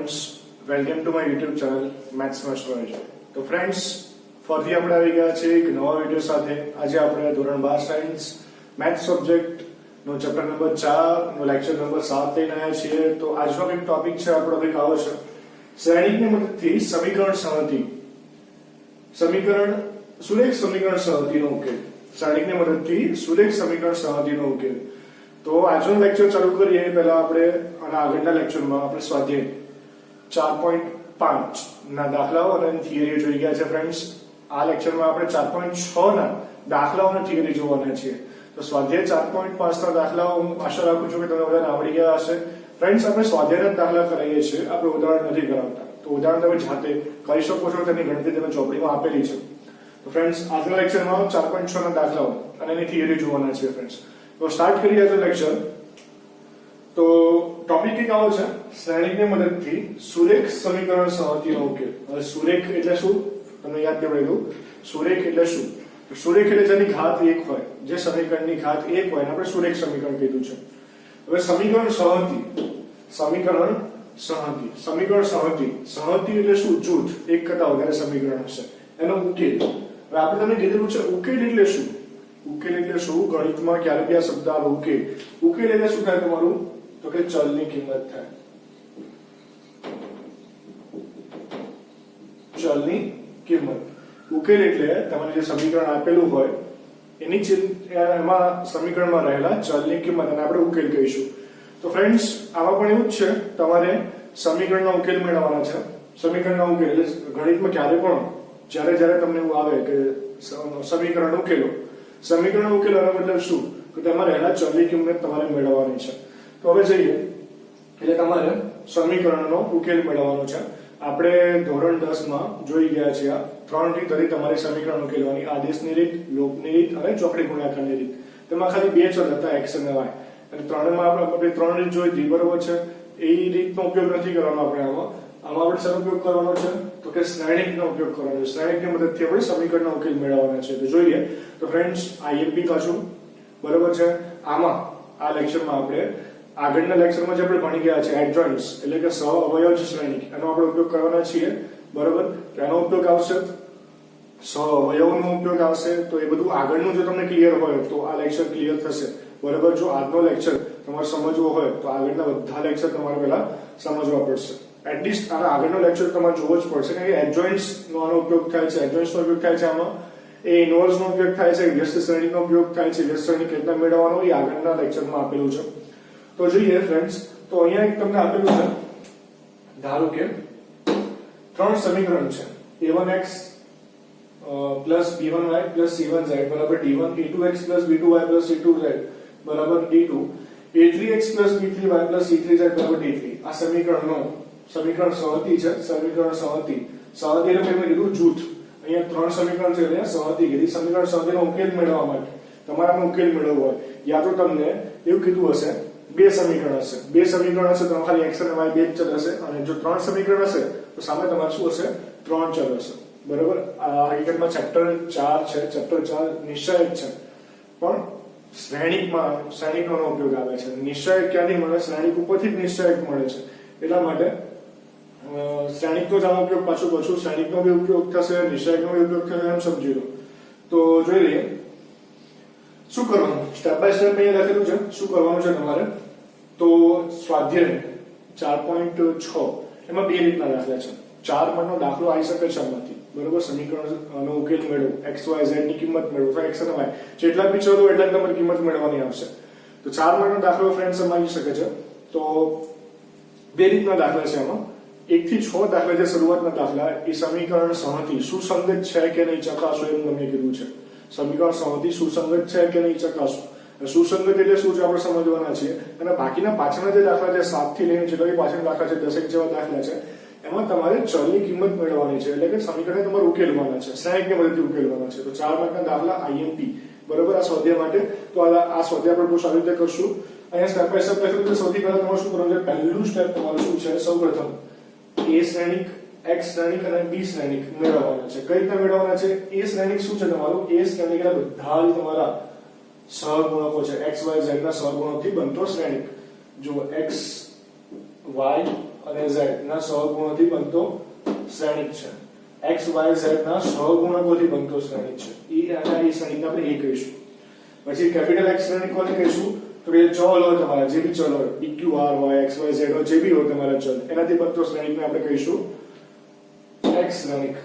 Friends, welcome to my YouTube channel maths master. तो friends, ફરીથી આપણે આવી ગયા છે એક નવા વિડિયો સાથે। આજે આપણે ધોરણ 12 સાયન્સ મેથ્સ સબ્જેક્ટ નો ચેપ્ટર નંબર 4 નો લેક્ચર નંબર 7 લઈને આવ્યા છીએ। તો આજનો એક ટોપિક છે આપણો કંઈક આવો છે, શ્રેણીની મદદથી સમીકરણ સંહતિ, સમીકરણ સુરેખ સમીકરણ સંહતિનો ઉકેલ, શ્રેણીની મદદથી સુરેખ સમીકરણ સંહતિનો ઉકેલ। તો આજનો લેક્ચર ચાલુ કરીએ પહેલા આપણે આના આગળના લેક્ચરમાં આપણે સ્વાધ્યાય 4.5 ના દાખલાઓ અને થિયરી જોઈ ગયા છે ફ્રેન્ડ્સ। આ લેક્ચરમાં આપણે 4.6 ના દાખલાઓ અને થિયરી જોવાના છીએ। તો સ્વાધ્યાય 4.5 ના દાખલાઓ હું આશા રાખું છું કે તમને બધાને આવડી ગયા હશે। ફ્રેન્ડ્સ, આપણે સ્વાધ્યાયના દાખલા કરાવીએ છીએ, આપણે ઉદાહરણ નથી કરાવતા। તો ઉદાહરણ તમે જાતે કરી શકો છો, તેની ગણતરી તમે ચોપડીમાં આપેલી છે। તો ફ્રેન્ડ્સ, આજના લેક્ચરમાં 4.6 ના દાખલાઓ અને એની થિયરી જોવાના છે ફ્રેન્ડ્સ। તો સ્ટાર્ટ કરીએ આજનો લેક્ચર। તો ટોપિક એક આવો છે, શ્રેણીની મદદથી સુરેખ સમીકરણ સંહતિનો ઉકેલ। હવે સુરેખ એટલે શું તમને યાદ દેવડે દઉં। સુરેખ એટલે શું? સુરેખ એટલે જેની ઘાત 1 હોય, જે સમીકરણની ઘાત 1 હોય, આપણે સુરેખ સમીકરણ કીધું છે। હવે સમીકરણ સંહતિ, સમીકરણ સંહતિ, સમીકરણ સંહતિ, સંહતિ એટલે શું? જૂથ, એક કરતા વધારે સમીકરણ હશે, એનો ઉકેલ। હવે આપણે તમને કીધેલું છે ઉકેલ એટલે શું? ઉકેલ એટલે શું? ગણિતમાં ક્યારે બી આ શબ્દ આવે ઉકેલ। ઉકેલ એટલે શું થાય તમારું? તો કે ચલની કિંમત થાય, ચલની કિંમત। ઉકેલ એટલે તમારે જે સમીકરણ આપેલું હોય એની એમાં સમીકરણમાં રહેલા ચલની કિંમત, અને આપણે ઉકેલ કહીશું। તો ફ્રેન્ડ્સ, આમાં પણ એવું જ છે, તમારે સમીકરણનો ઉકેલ મેળવવાના છે। સમીકરણનો ઉકેલ એટલે ગણિતમાં ક્યારે પણ જ્યારે તમને એવું આવે કે સમીકરણ ઉકેલો, સમીકરણ ઉકેલવાનો મતલબ શું કે તેમાં રહેલા ચલની કિંમત તમારે મેળવવાની છે। તો હવે જઈએ, એટલે તમારે સમીકરણનો ઉકેલ મેળવવાનો છે। આપણે ધોરણ 10 માં જોઈ ગયા છે આ 3 રીત હતી તમારે સમીકરણ ઉકેલવાની, આદેશની રીત, લોપની રીત અને ચોકડી ગુણાકારની રીત। તેમાં ખાલી 2 ચલ હતા, x અને y, અને ત્રણેયમાં આપણે 3 રીત જોઈ હતી, બરોબર છે। એ રીતનો ઉપયોગ નથી કરવાનો આપણે આમાં આપણે શેનો ઉપયોગ કરવાનો છે? તો કે શ્રેણીકનો ઉપયોગ કરવાનો છે। શ્રેણીકની મદદથી આપણે સમીકરણનો ઉકેલ મેળવવાનો છે। તો જોઈએ, તો ફ્રેન્ડ્સ, IMP પાછું બરોબર છે। આમાં આ લેક્ચરમાં આપણે આગળના લેક્ચરમાં જે આપણે ભણી ગયા છે એડજોઇન્ટ્સ એટલે કે સહ અવયવ શ્રેણીક, એનો આપણે ઉપયોગ કરવાના છીએ, બરોબર। તો એનો ઉપયોગ આવશે, સહ અવયવનો ઉપયોગ આવશે। તો એ બધું આગળનું જો તમને ક્લિયર હોય તો આ લેક્ચર ક્લિયર થશે, બરોબર। જો આજનો લેક્ચર તમારે સમજવો હોય તો આગળના બધા લેક્ચર તમારે પહેલા સમજવા પડશે। એટલીસ્ટ આના આગળનો લેક્ચર તમારે જોવો જ પડશે કે એડજોઇન્ટ્સ નો આનો ઉપયોગ થાય છે, એડજોઇન્ટ્સ નો ઉપયોગ થાય છે આમાં, એ ઇન્વર્સ નો ઉપયોગ થાય છે, વ્યસ્ત શ્રેણીનો ઉપયોગ થાય છે, વ્યસ્ત શ્રેણી કેટલા મેળવવાનો એ આગળના લેક્ચરમાં આપેલું છે। તો જોઈએ ફ્રેન્ડ્સ, તો અહીંયા એક તમને આપેલું છે, ધારો કે 3 સમીકરણ છે, a1x b1y c1z બરાબર d1, a2x b2y c2z બરાબર d2, a3x b3y c3z બરાબર d3। આ સમીકરણ સંહતિ છે। સમીકરણ સંહતિ, સંહતિ એટલે મેં કીધું જૂથ। અહીંયા 3 સમીકરણ છે એટલે સંહતિ કીધી। સમીકરણ સંહતિનો ઉકેલ મેળવવા માટે તમારે આનો ઉકેલ મેળવવો હોય, યા તો તમને એવું કીધું હશે 2 સમીકરણ હશે, 2 સમીકરણ હશે તો ખાલી x અને y 2 ચલ હશે, અને જો 3 સમીકરણ હશે તો સામે તમારે શું હશે? 3 ચલ હશે, બરાબર। આ હકીકતમાં ચેપ્ટર 4 છે, ચેપ્ટર 4 નિશ્ચયક છે, પણ શ્રેણીકનો ઉપયોગ આવે છે। નિશ્ચયક ક્યાંથી મળે? શ્રેણીક ઉપરથી જ નિશ્ચયક મળે છે, એટલા માટે શ્રેણીકનો જ આનો ઉપયોગ પાછું શ્રેણીકનો બી ઉપયોગ થશે, નિશ્ચયકનો બી ઉપયોગ થશે, એમ સમજી લો। તો જોઈ લઈએ શું કરવાનું, સ્ટેપ બાય સ્ટેપ અહીંયા લખેલું છે શું કરવાનું છે તમારે। તો સ્વાધ્યાય 4.6 એમાં 2 રીતના દાખલા છે। 4 માનો દાખલો આવી શકે છે આમાંથી, બરોબર। સમીકરણનો ઉકેલ મેળવો, x y z ની કિંમત મેળવો, તો x અને y જેટલા બી ચલો એટલા તમારી કિંમત મેળવવાની આવશે। તો 4 માનો દાખલો ફ્રેન્ડ્સ એમાં આવી શકે છે। તો 2 રીતના દાખલા છે આમાં, 1 થી 6 દાખલા જે શરૂઆતના દાખલા, એ સમીકરણ સંહતિ સુસંગત છે કે નહીં ચકાસો એમ તમને કીધું છે। સમીકરણ સંહતિ સુસંગત છે કે નહીં ચકાસો। સુસંગત એટલે શું છે આપણે સમજવાના છીએ, અને બાકીના પાછળના જે દાખલા છે 7 થી લઈને જેટલા બી પાછળના દાખલા છે 10 જેવા દાખલા છે, એમાં તમારે ચલની કિંમત મેળવવાની છે, એટલે કે સમીકરણને તમારે ઉકેલવાના છે, શ્રેણીકની મદદથી ઉકેલવાના છે। તો 4 માર્કના દાખલા IMP, બરોબર। આ સ્વાધ્યાય માટે તો આ સ્વાધ્યાય આપણે બહુ સારી રીતે કરશું। અહીંયા સ્ટેપ બાય સ્ટેપ લખ્યું છે। સૌથી પહેલા તમારે શું કરવાનું છે? પહેલું સ્ટેપ તમારું શું છે? સૌપ્રથમ a શ્રેણીક, x શ્રેણીક અને b શ્રેણીક મેળવવાના છે। કઈ રીતે મેળવવાના છે? a શ્રેણીક શું છે તમારું? a શ્રેણીક એટલે બધા જ તમારા સહગુણકો છે, x y z ના સહગુણકથી બનતો શ્રેણીક। જો x y અને z ના સહગુણકથી બનતો શ્રેણિક છે, x y z ના સહગુણકોથી બનતો શ્રેણિક છે. એ અને એ શ્રેણિકને આપણે એ કહીશું. પછી કેપિટલ x શ્રેણિક કોને કહીશું? તો એ ચલ હોય તમારા, જે બી ચલ હોય, pq r હોય x y z હોય, જે બી હોય તમારા ચલ, એનાથી બનતો શ્રેણિકને આપણે કહીશું x શ્રેણિક.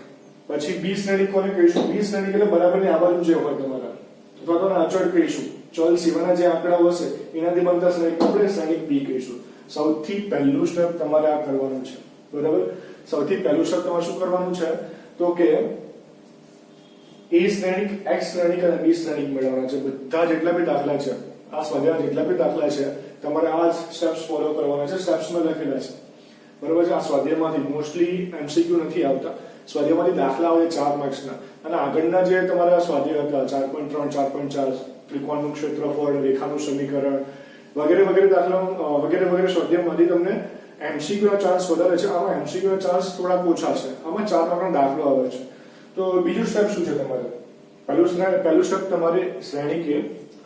પછી b શ્રેણિક કોને કહીશું? b શ્રેણિક એટલે બરાબરની આ બાજુ જે હોય તમારા, અથવા તો અચળ કહીશું, ચલ સિવાયના જે આંકડાઓ હશે એનાથી બનતા શ્રેણિકને આપણે શ્રેણિક b કહીશું. સૌથી પહેલું સ્ટેપ તમારે આ કરવાનું છે, બરાબર? સૌથી પહેલું સ્ટેપ તમારે શું કરવાનું છે? તો કે a શ્રેણિક, x શ્રેણિક અને b શ્રેણિક મેળવવાના છે. બધા જેટલા બી દાખલા છે, આ સ્વાધ્યાયના જેટલા બી દાખલા છે, તમારે આ સ્ટેપ્સ ફોલો કરવાના છે. સ્ટેપ્સમાં લખેલા છે, બરાબર છે? આ સ્વાધ્યાયમાંથી મોસ્ટલી એમસીક્યુ નથી આવતા, સ્વાધ્યાયમાંથી દાખલા આવે 4 માર્ક્સના, અને આગળના જે તમારા સ્વાધ્યાય હતા 4.3, 4.4, ત્રિકોણનું ક્ષેત્રફળ, રેખાનું સમીકરણ વગેરે વગેરે દાખલા વગેરે વગેરે સ્વાધ્યાયમાંથી તમને એમસીક્યુ ના ચાન્સ વધારે છે. આમાં એમસીક્યુ ના ચાન્સ થોડા ઓછા છે. આમાં 4 માર્કનો દાખલો આવે છે. તો બીજું સ્ટેપ શું છે તમારે? પહેલું સ્ટેપ તમારે શ્રેણિક a,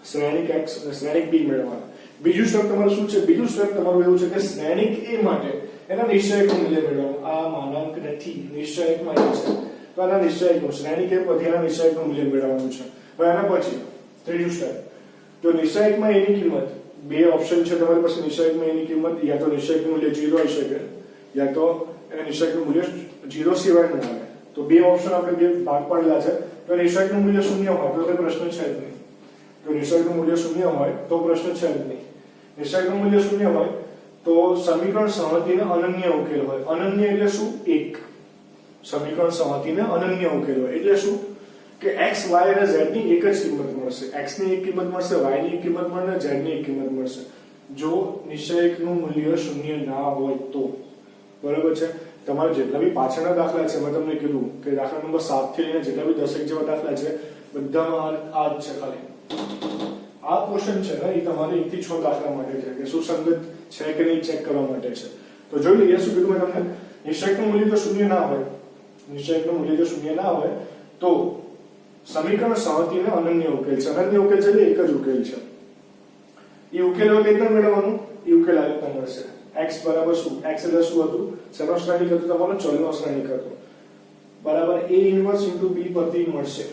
શ્રેણિક x અને શ્રેણિક b મેળવવાના. બીજું સ્ટેપ તમારું શું છે? બીજું સ્ટેપ તમારું એવું છે કે શ્રેણિક a માટે એના નિશ્ચયકનું મૂલ્ય મેળવવાનું. આ માનાંક નથી, નિશ્ચયકમાં એ છે, તો આના નિશ્ચયકનું શ્રેણિક a પછી એના નિશ્ચયકનું મૂલ્ય મેળવવાનું છે. હવે આના પછી ત્રીજું સ્ટેપ, જો નિશ્ચયકમાં a ની કિંમત, બે ઓપ્શન છે તમારી પાસે નિશ્ચયકમાં a ની કિંમત, યા તો નિશ્ચયકનું મૂલ્ય 0 હોઈ શકે, યા તો એના નિશ્ચયકનું મૂલ્ય 0 સિવાયનું આવે. તો બે ઓપ્શન આપણે બે ભાગ પાડેલા છે. તો નિશ્ચયકનું મૂલ્ય 0 હોય તો કોઈ પ્રશ્ન છે જ નહીં. તો નિશ્ચયકનું મૂલ્ય 0 હોય તો પ્રશ્ન છે જ નહીં. નિશ્ચયકનું મૂલ્ય 0 હોય તો સમીકરણ સંહતિને અનન્ય ઉકેલ હોય. અનન્ય એટલે શું? એક. સમીકરણ સંહતિને અનન્ય ઉકેલ હોય એટલે શું? કે x y અને z ની એક જ કિંમત મળશે. x ની એક કિંમત મળશે, y ની એક કિંમત મળશે, z ની એક કિંમત મળશે. જો નિશ્ચયકનું મૂલ્ય 0 ના હોય તો, બરાબર છે? તમારે જેટલા બી પાછળના દાખલા છે, મેં તમને કીધું કે દાખલા નંબર 7 થી લઈને જેટલા બી 10 જેવા દાખલા છે, બધામાં આ જ છે. ખાલી આ ક્વેશ્ચન છે ને, એ તમારે 1 થી 6 દાખલા માટે છે કે સુસંગત છે કે નહીં ચેક કરવા માટે છે. તો જોઈ લઈએ શું કીધું મેં તમને. નિશ્ચયકનું મૂલ્ય જો 0 ના હોય, નિશ્ચયકનું મૂલ્ય જો 0 ના હોય તો સમીકરણ સંહતિને અનન્ય ઉકેલ છે. અનન્ય ઉકેલ છે એટલે એક જ ઉકેલ છે. એ ઉકેલ હવે કઈ રીતના મેળવવાનું? એ ઉકેલ આ રીતના મળશે. x બરાબર શું? x એટલે શું હતું? શેનો શ્રેણિક હતું? તમારો ચલનો શ્રેણિક હતો, બરાબર? a ઇન્વર્સ * b પરથી મળશે,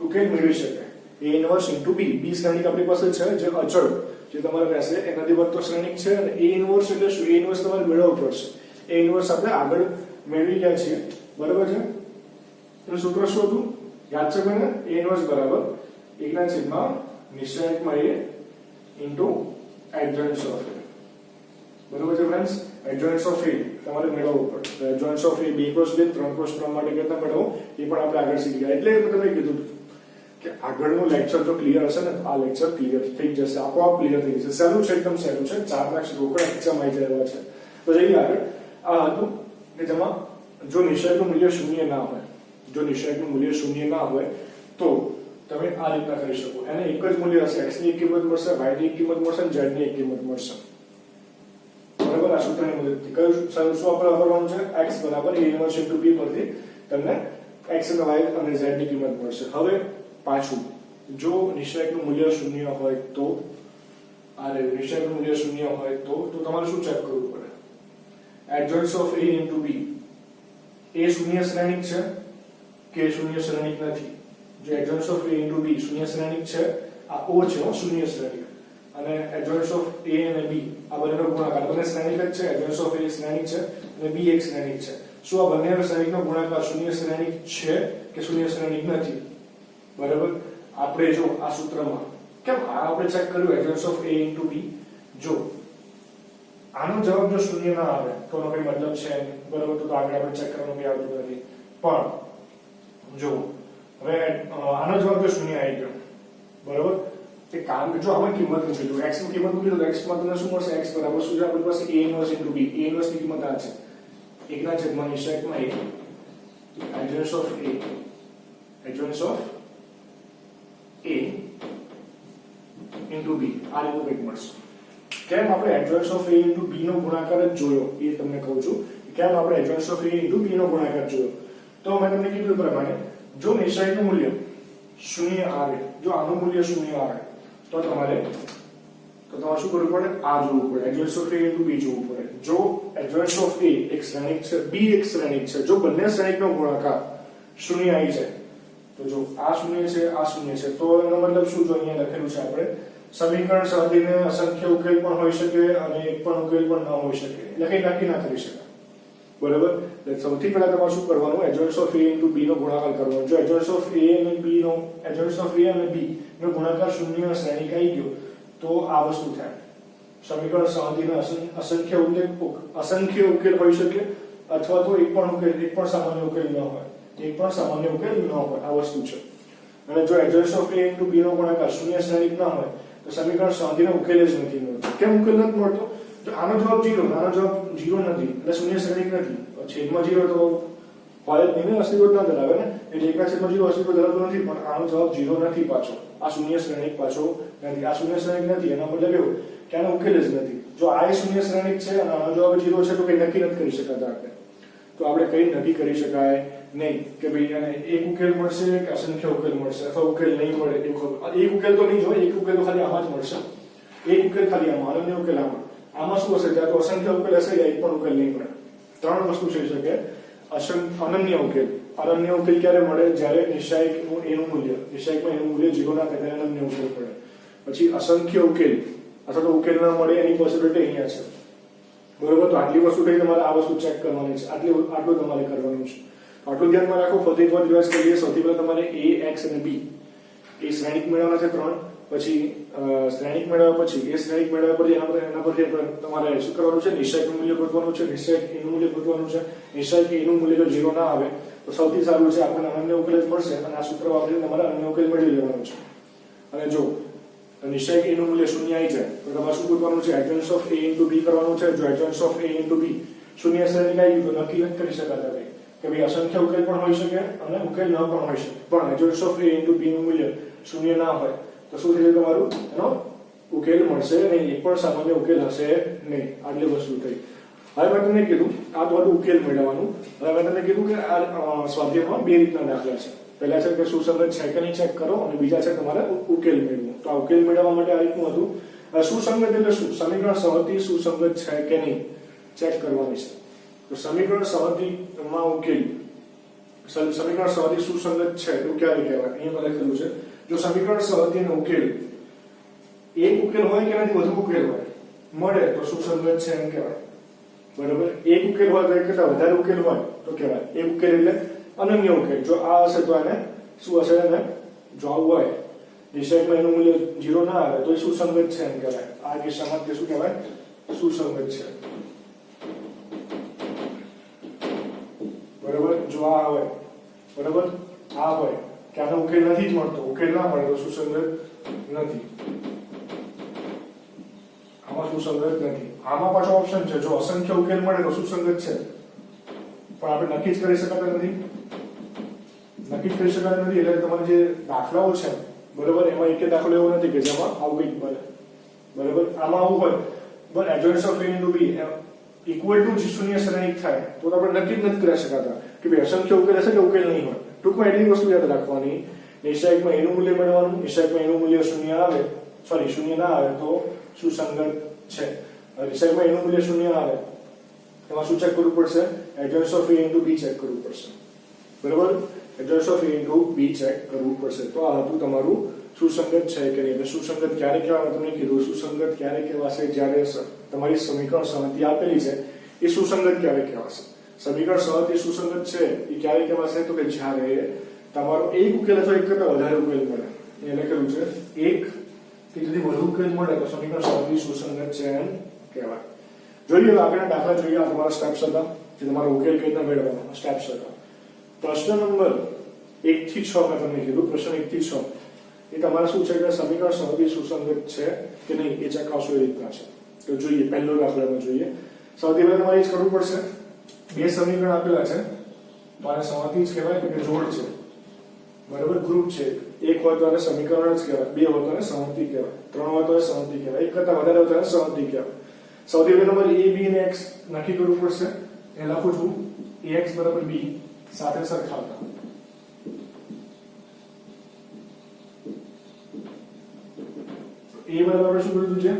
ઉકેલ મેળવી શકાય. a ઇન્વર્સ * b, b શ્રેણિક આપણી પાસે છે, જે અચળ જે તમારે રહેશે એનાથી બનતો શ્રેણિક છે. અને a ઇન્વર્સ એટલે શું? a ઇન્વર્સ તમારે મેળવવું પડશે. a ઇન્વર્સ આપણે આગળ મેળવી ગયા છીએ, બરાબર છે? એનું સૂત્ર શું હતું? યાદ છે મને? a ઇન્વર્સ બરાબર 1/, નિશ્ચયકમાં a ઇન્ટુ એડજોઇન્ટ્સ ઓફ a. બરાબર છે ફ્રેન્ડ્સ? એડજોઇન્ટ્સ ઓફ a તમારે મેળવવું પડે. એડજોઇન્ટ્સ ઓફ a 2x2, 3x3 માટે કેટલા મેળવો એ પણ આપણે આગળ શીખી ગયા. એટલે મેં તમને કીધું કે આગળનું લેક્ચર જો ક્લિયર હશે ને, આ લેક્ચર ક્લિયર થઈ જશે, આપોઆપ ક્લિયર થઈ જશે. સહેલું છે, એકદમ સહેલું છે. 4 માર્ક્સ રોકડ એક્ઝામ આવી જાય એવા છે. તો જઈએ આગળ. આ હતું કે જેમાં જો નિશ્ચયકનું મૂલ્ય 0 ના હોય, જો નિશ્ચયકનું મૂલ્ય 0 ના હોય તો તમે આ રીતના કરી શકો. એને એક જ મૂલ્ય હશે, x ની એક કિંમત મળશે, y ની એક કિંમત મળશે અને z ની એક કિંમત મળશે, બરાબર? આ સૂત્રની મદદથી કયું શું આપણે વાપરવાનું છે? x બરાબર a ઇન્વર્સ * b પરથી તમને x અને y અને z ની કિંમત મળશે. હવે પાછું, જો નિશ્ચયકનું મૂલ્ય 0 હોય તો, આ રે નિશ્ચયકનું મૂલ્ય 0 હોય તો તમારે શું ચેક કરવું પડે? એડજોઇન્ટ્સ ઓફ a * b. a શૂન્ય શ્રેણિક છે કે શૂન્ય શ્રેણિક નથી? જો એડજોઇન્ટ્સ ઓફ a * b શૂન્ય શ્રેણિક છે, આ o છે, શૂન્ય શ્રેણિક, અને એડજોઇન્ટ્સ ઓફ a અને b આ બંનેનો ગુણાકાર, બંને શ્રેણિક જ છે. એડજોઇન્ટ્સ ઓફ a શ્રેણિક છે અને b એક શ્રેણિક છે. શું આ બંનેના શ્રેણિકનો ગુણાકાર શૂન્ય શ્રેણિક છે કે શૂન્ય શ્રેણિક નથી? બરાબર? આપણે જો આ સૂત્રમાં કેમ આપણે ચેક કર્યું એડજોઇન્ટ્સ ઓફ a * b. જો આનો જવાબ જો શૂન્ય ના આવે તો એનો કઈ મતલબ છે નહીં, બરાબર? તો આગળ આપણે ચેક કરવાનું કઈ આવતું નથી. પણ જો હવે આનો જવાબ જો શૂન્ય આવી ગયો, બરાબર? તે કામ જો આમાં કિંમત મૂકી દો, x ની કિંમત મૂકી દો, x માં તમને શું મળશે? x બરાબર શું છે આપણી પાસે? a inverse * b. a inverse ની કિંમત આ છે, 1/, નિશ્ચયકમાં a, adjoints of a, adjoints of a * b. આ રીતનું કંઈક મળશે. કેમ આપણે એડજોઇન્ટ્સ ઓફ a * b નો ગુણાકાર જ જોયો એ તમને કહું છું. કેમ આપણે એડજોઇન્ટ્સ ઓફ a * b નો ગુણાકાર જોયો? તો મેં તમને કીધું પ્રમાણે જો નિશ્ચયકનું મૂલ્ય 0 આવે, જો આનું મૂલ્ય 0 આવે તો તમારે શું કરવું પડે? આ જોવું પડે, એડજોઇન્ટ્સ ઓફ a * b જોવું પડે. જો એડજોઇન્ટ ઓફ એ એક શ્રેણિક છે, બી એક શ્રેણિક છે, જો બંને શ્રેણિકનો ગુણાકાર શૂન્ય આવી જાય તો જો આ શૂન્ય છે આ શૂન્ય છે તો એનો મતલબ શું? જો અહીંયા લખેલું છે આપણે સમીકરણ સંધિને અસંખ્ય ઉકેલ પણ હોઈ શકે અને એક પણ ઉકેલ પણ ન હોઈ શકે, એટલે કઈ નક્કી ના કરી શકાય. બરાબર. સૌથી પહેલા તમારે શું કરવાનું? એડજોઇન્ટ ઓફ a * b નો ગુણાકાર કરવાનો. જો એડજોઇન્ટ ઓફ a અને b નો એડજોઇન્ટ ઓફ a અને b નો ગુણાકાર શૂન્ય શ્રેણિક આવી ગયો તો આ વસ્તુ થાય. સમીકરણ સંધિને અસંખ્ય ઉકેલ હોઈ શકે અથવા તો એક પણ સામાન્ય ઉકેલ ન હોય. એક પણ સામાન્ય ઉકેલ ન હોય આ વસ્તુ છે. અને જો એડજોઇન્ટ ઓફ a * b નો ગુણાકાર શૂન્ય શ્રેણિક ના હોય તો સમીકરણ સંધિનો ઉકેલ જ નથી મળતો. કેમ ઉકેલ નથી મળતો? તો આનો જવાબ 0, આનો જવાબ 0 નથી, એટલે શૂન્ય શ્રેણિક નથી. છેદમાં 0 તો હોય જ નહીં, અસ્તિત્વ ના ધરાવે ને, એટલે 1/0 અસ્તિત્વ ધરાવતું નથી, પણ આનો જવાબ 0 નથી પાછો. આ શૂન્ય શ્રેણિક પાછો નથી. આ શૂન્ય શ્રેણિક નથી એનો મતલબ એવું કે આનો ઉકેલ જ નથી. જો આ શૂન્ય શ્રેણિક છે અને આનો જવાબ 0 છે તો કઈ નક્કી નથી કરી શકાતા આપણે. તો આપણે કઈ નક્કી કરી શકાય નહીં કે ભાઈ આને એક ઉકેલ મળશે કે અસંખ્ય ઉકેલ મળશે અથવા ઉકેલ નહીં મળે. એક ઉકેલ તો નહીં હોય, એક ઉકેલ તો ખાલી આમાં જ મળશે. એક ઉકેલ ખાલી આમાં, અનન્ય ઉકેલ આમાં શું હશે? ત્યાં તો અસંખ્ય ઉકેલ હશે, એક પણ ઉકેલ નહીં મળે. ત્રણ વસ્તુ થઈ શકે. અનન્ય ઉકેલ. અનન્ય ઉકેલ ક્યારે મળે? જ્યારે નિશ્ચાયકનું એનું મૂલ્ય, નિશ્ચાયકમાં એનું મૂલ્ય 0 ના થાય ત્યારે અનન્ય ઉકેલ મળે. પછી અસંખ્ય ઉકેલ અથવા તો ઉકેલ ના મળે એની પોસિબિલિટી અહીંયા છે. બરોબર. તો આટલી વસ્તુ થઈ, તમારે આ વસ્તુ ચેક કરવાની છે. આટલું તમારે કરવાનું છે. આટલું ધ્યાનમાં રાખો. ફરીથી રિવાઇઝ કરીએ. સૌથી પહેલા તમારે a, x અને b એ શ્રેણિક મેળવવાના છે 3. પછી શ્રેણિક મેળવ્યા પછી એ શ્રેણિક મેળવ્યા પછી એના પરથી તમારે શું કરવાનું છે? નિશ્ચયકનું મૂલ્ય ગોતવાનું છે. નિશ્ચયક એનું મૂલ્ય ગોતવાનું છે. નિશ્ચયક એનું મૂલ્ય જો 0 ના આવે તો સૌથી સારું છે આપણને અનન્ય ઉકેલ જ મળશે અને આ સૂત્ર વાપરીને તમારે અનન્ય ઉકેલ મેળવી લેવાનો છે. અને જો નિશ્ચયક એનું મૂલ્ય 0 આવી જાય તો તમારે શું ગોતવાનું છે? એડજોઇન્ટ ઓફ a * b કરવાનું છે. જો એડજોઇન્ટ ઓફ a * b શૂન્ય શ્રેણિક આવી ગયું તો નક્કી નથી કરી શકાતા ભાઈ કે ભાઈ અસંખ્ય ઉકેલ પણ હોઈ શકે અને ઉકેલ ન પણ હોઈ શકે. પણ એડજોઇન્ટ ઓફ a * b નું મૂલ્ય 0 ના હોય તો શું થશે? તમારું એનો ઉકેલ મળશે નહીં, એક પણ સામાન્ય ઉકેલ હશે નહીં. આટલી વસ્તુ થઈ. હવે મેં તમને કીધું આ બધું ઉકેલ મેળવવાનું. હવે મેં તમને કીધું કે આ સ્વાધ્યાયમાં બે રીતના દાખલા છે. પહેલા છે કે સુસંગત છે કે નહીં ચેક કરો અને બીજા છે તમારે ઉકેલ મેળવવો. તો આ ઉકેલ મેળવવા માટે આ રીતનું હતું. સુસંગત એટલે શું? સમીકરણ સંહતિ સુસંગત છે કે નહીં ચેક કરવાની છે. તો સમીકરણ સંહતિમાં ઉકેલ, સમીકરણ સંહતિ સુસંગત છે તો ક્યારે કહેવાય? અહીંયા લખેલું છે જો સમીકરણ સંહતિનો ઉકેલ એક ઉકેલ હોય કે એનાથી વધુ ઉકેલ હોય મળે તો સુસંગત છે એમ કહેવાય. બરાબર. એક ઉકેલ હોય તો એક કરતા વધારે ઉકેલ હોય તો કહેવાય. એક ઉકેલ એટલે અનન્ય ઉકેલ. જો આ હશે તો આને શું હશે? એને જો આવું હોય નિશ્ચયકમાં એનું મૂલ્ય 0 ના આવે તો એ સુસંગત છે એમ કહેવાય. આ કિસ્સામાં તે શું કહેવાય? સુસંગત છે. બરાબર. જો આ હોય, બરાબર, આ હોય કે આનો ઉકેલ નથી જ મળતો, ઉકેલ ના મળે તો સુસંગત નથી. આમાં સુસંગત નથી. આમાં પાછો ઓપ્શન છે જો અસંખ્ય ઉકેલ મળે તો સુસંગત છે, પણ આપણે નક્કી જ કરી શકાતા નથી. નક્કી જ કરી શકાતા નથી એટલે તમારે જે દાખલાઓ છે બરાબર એમાં એક દાખલો એવો નથી કે જેમાં આવું કંઈક બને. બરાબર. આમાં આવું હોય but adjoint of a * b equal to શૂન્ય શ્રેણિક થાય તો આપણે નક્કી જ નથી કરી શકાતા કે ભાઈ અસંખ્ય ઉકેલ હશે કે ઉકેલ નહીં હોય. ટૂંકમાં એટલી વસ્તુ યાદ રાખવાની. નિશ્ચયકમાં એનું મૂલ્ય મેળવવાનું. નિશ્ચયકમાં એનું મૂલ્ય 0 આવે, સોરી 0 ના આવે તો સુસંગત છે. નિશ્ચયકમાં એનું મૂલ્ય 0 આવે એમાં શું ચેક કરવું પડશે? Adjoint of a * b check કરવું પડશે. બરાબર. Adjoint of a * b check કરવું પડશે. તો આ હતું તમારું સુસંગત છે કે નહીં. સુસંગત ક્યારે કહેવાય? તમને કીધું સુસંગત ક્યારે કહેવાશે? જ્યારે તમારી સમીકરણ સંહતિ આપેલી છે એ સુસંગત ક્યારે કહેવાશે? સમીકરણ સંહતિ સુસંગત છે એ ક્યારે કહેવાશે? તો કે જ્યારે તમારો એક ઉકેલ અથવા એક કરતા વધારે ઉકેલ મળે. એ લખેલું છે એક કે તેથી વધુ ઉકેલ મળે તો સમીકરણ સંહતિ સુસંગત છે એમ કહેવાય. જોઈએ આગળના દાખલા જોઈએ. આ તમારા સ્ટેપ્સ હતા જે તમારો ઉકેલ કઈ રીતના મેળવવાનો સ્ટેપ્સ હતા. પ્રશ્ન નંબર 1 થી 6 મેં તમને કીધું. પ્રશ્ન 1 થી 6 એ તમારે શું છે કે સમીકરણ સંહતિ સુસંગત છે કે નહીં એ ચકાસવું એ રીતના છે. તો જોઈએ પહેલો દાખલામાં જોઈએ. સૌથી પહેલા તમારે એ જ કરવું પડશે. બે સમીકરણ આપેલા છે તો આને સંહતિ જ કહેવાય કે જોડ છે. બરાબર. ગ્રુપ છે. એક હોય તો આને સમીકરણ જ કહેવાય, બે હોય તો આને સંહતિ કહેવાય, ત્રણ હોય તો સંહતિ કહેવાય, એક કરતા વધારે હોય તો આને સંહતિ કહેવાય. સૌથી પહેલા નંબર a, b અને x નક્કી કરવું પડશે. એ લખું છું ax = b સાથે સરખાવતા. a બરાબર શું કીધું છે?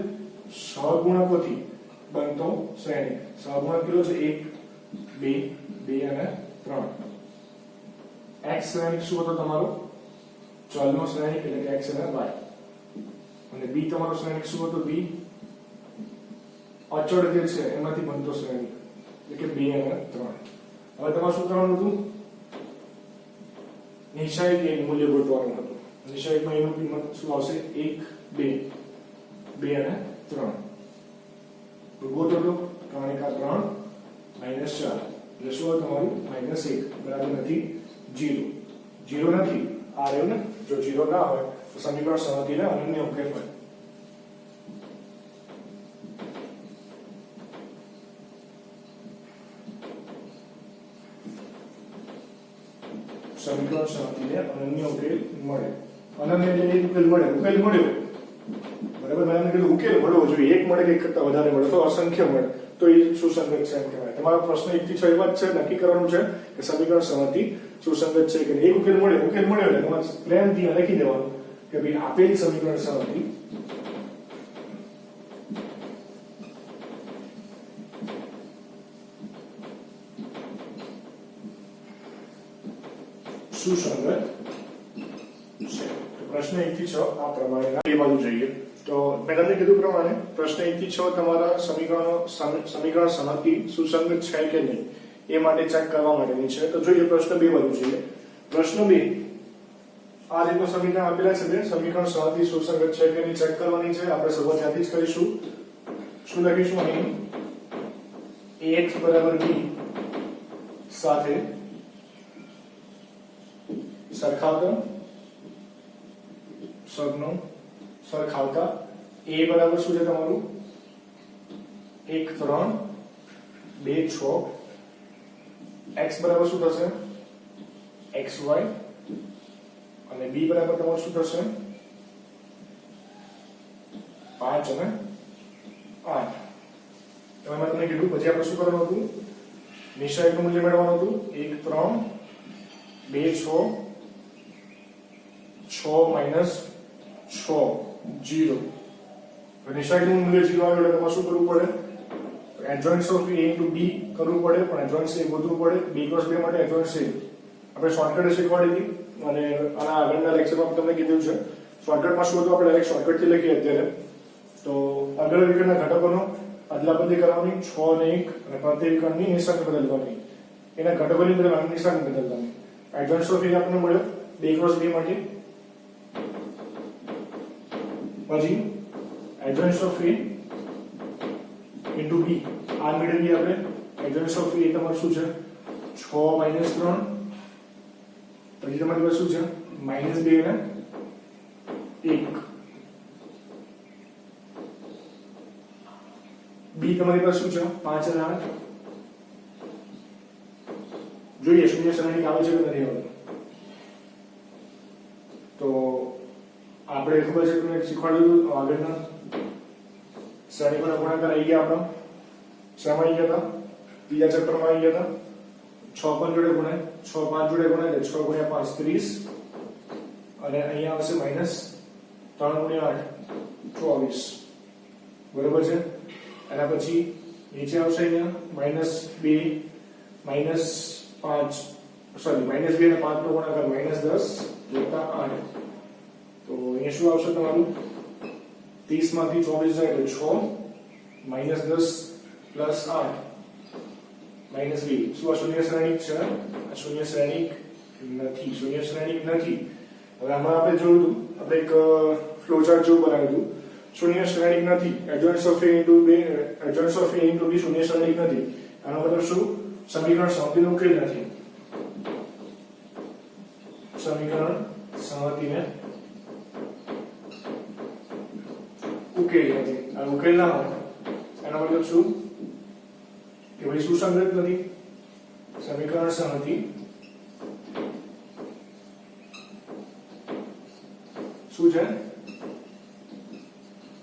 સહગુણકોથી બનતો શ્રેણિક. સહગુણક કેટલો છે? 1 2 2 અને 3. x શ્રેણિક શું હતો તમારો? ચલનો શ્રેણિક એટલે કે x અને y. અને b તમારો શ્રેણિક શું હતો? b અચળ જે છે એમાંથી બનતો શ્રેણિક એટલે કે 2 અને 3. હવે તમારે શું કરવાનું હતું? નિશાયક એક મૂલ્ય ગોતવાનું હતું. નિશાયકમાં એનું કિંમત શું આવશે? 1 2 2 અને 3. તો ગોતો તો 3 × 3 -4 એટલે શું હોય તમારું? -1 બરાબર નથી 0. 0 નથી આ રહ્યું ને. જો 0 ના હોય તો સમીકરણ સમજીને અનન્ય ઉકેલ હોય. સમીકરણ સમજીને અનન્ય ઉકેલ મળે. અનન્ય એટલે એક ઉકેલ મળે. ઉકેલ મળ્યો બરાબર. મેં કીધું ઉકેલ મળવો જોઈએ. એક મળે કે એક કરતા વધારે મળે તો અસંખ્ય મળે તો એ સુસંગત છે એમ કહેવાય. તમારો પ્રશ્ન 1 થી 6 એવા જ છે. નક્કી કરવાનું છે કે સમીકરણ સમજી સુસંગત છે કે એક ઉકેલ મળ્યો એટલે તમારે પ્લેનથી લખી દેવાનું કે ભાઈ આપેલ સમીકરણ સમજી સુસંગત છે. પ્રશ્ન 1 થી 6 આ પ્રમાણે એ બાજુ જોઈએ. તો મેં તમને કીધું પ્રમાણે પ્રશ્ન 1 થી 6 તમારા સમીકરણ સમજી સુસંગત છે કે નહીં એ માટે ચેક કરવા માટેની છે. તો જોઈએ પ્રશ્ન 2 બાજુ જોઈએ. પ્રશ્ન 2 આ રીતનું સમીકરણ આપેલા છે. બે સમીકરણ સમજી સુસંગત છે કે નહીં ચેક કરવાની છે. આપણે શરૂઆત ત્યાંથી જ કરીશું. શું લખીશું અહીં? ax = b સાથે સરખાવતા સગનો સરખાવતા a બરાબર શું છે તમારું? 1 3 2 6. x બરાબર શું થશે? xy. અને b બરાબર તમારું શું થશે? 5 અને 8. તો મેં તમને કીધું પછી આપણે શું કરવાનું હતું? નિશાયકનું મૂલ્ય મેળવવાનું હતું. 1 3 2 6 6 - 6 0. તો નિશાયકનું મૂલ્ય 0 આવે એટલે તમારે શું કરવું પડે? એડજોઇન્ટ્સ ઓફ a * b કરવું પડે. પણ એડજોઇન્ટ્સ a ગોતવું પડે. b × 2 માટે એડજોઇન્ટ્સ a આપણે શોર્ટકટ શીખવાડી હતી અને આના આગળના લેક્ચરમાં તમને કીધું છે. શોર્ટકટમાં શું હતું? આપણે ડાયરેક્ટ શોર્ટકટથી લખીએ અત્યારે. તો અગળ વિકર્ણના ઘટકોનો અદલાબદલી કરવાની. 6 ને 1 અને પ્રત્યેક વિકર્ણની નિશાની બદલવાની. એના ઘટકોની બદલે નિશાની બદલવાની. એડજોઇન્ટ્સ ઓફ a આપણને મળ્યો 2 × 2 માટે. પછી એડજોઇન્ટ્સ ઓફ a * b આ મેળવીએ આપણે. એડજોઇન્ટ્સ ઓફ a તમારું શું છે? 6 - 3. પછી તમારી પાસે શું છે? -2 અને 1. b તમારી પાસે શું છે? 5 અને 8. જોઈએ શૂન્ય શ્રેણિક આવે છે કે નથી આવતું. તો આપણે ખબર છે કે શીખવાડ્યું આગળના શ્રેણીકોના ગુણાકાર આવી ગયા. આપણા શેમાં આવી ગયા હતા? બીજા ચેપ્ટરમાં આવી ગયા હતા. 6 5 જોડે ગુણાય. 6 5 જોડે ગુણાય એટલે 6 × 5 30. અને અહીંયા આવશે -3 × 8 24. બરોબર છે. એના પછી નીચે આવશે અહીંયા -2 -5 સોરી -2 અને 5 નો ગુણાકાર -10 + 8. તો અહીંયા શું આવશે તમારું? 30 માંથી 24 જાય એટલે 6 -10 + 8 -2. શું આ શૂન્ય શ્રેણિક છે? આ શૂન્ય શ્રેણિક નથી. શૂન્ય શ્રેણિક નથી. હવે આમાં આપણે જોયું હતું. આપણે એક ફ્લોચાર્ટ જેવું બનાવ્યું હતું. શૂન્ય શ્રેણિક નથી. Adjoints of a * b adjoints of a * b શૂન્ય શ્રેણિક નથી. આનો મતલબ શું? સમીકરણ સમજીને ઉકેલ નથી. સમીકરણ સમજીને ઉકેલ નથી. આ ઉકેલ ના હોય એનો મતલબ શું? કે ભાઈ સુસંગત નથી. સમીકરણ સમજી શું છે?